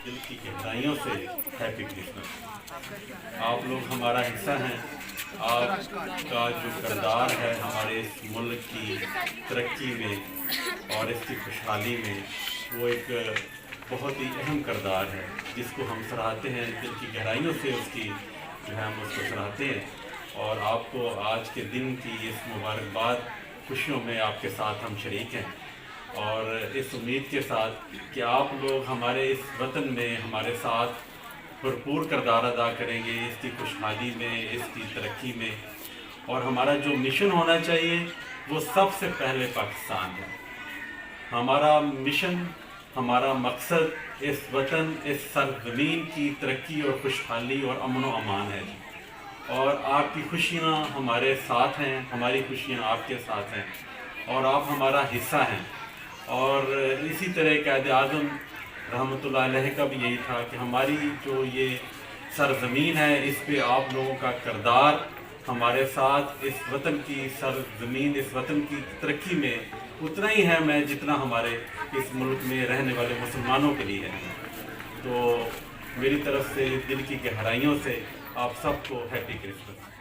दिल की गहराइयों से हैप्पी क्रिसमस। आप लोग हमारा हिस्सा हैं। आपका जो किरदार है हमारे इस मुल्क की तरक्की में और इसकी खुशहाली में, वो एक बहुत ही अहम किरदार है जिसको हम सराहते हैं। दिल की गहराइयों से उसकी जो है हम उसको सराहते हैं। और आपको आज के दिन की इस मुबारकबाद खुशियों में आपके साथ हम शरीक हैं, और इस उम्मीद के साथ कि आप लोग हमारे इस वतन में हमारे साथ भरपूर किरदार अदा करेंगे, इसकी खुशहाली में, इसकी तरक्की में। और हमारा जो मिशन होना चाहिए वो सबसे पहले पाकिस्तान है। हमारा मिशन, हमारा मकसद इस वतन, इस सरज़मीन की तरक्की और खुशहाली और अमन व अमान है। और आपकी खुशियाँ हमारे साथ हैं, हमारी खुशियाँ आपके साथ हैं, और आप हमारा हिस्सा हैं। और इसी तरह क़ायद-ए-आज़म रहमतुल्लाह अलैह का भी यही था कि हमारी जो ये सरज़मीन है इस पे आप लोगों का किरदार हमारे साथ इस वतन की सरज़मीन, इस वतन की तरक्की में उतना ही है मैं जितना हमारे इस मुल्क में रहने वाले मुसलमानों के लिए है। तो मेरी तरफ से दिल की गहराइयों से आप सबको हैप्पी क्रिसमस।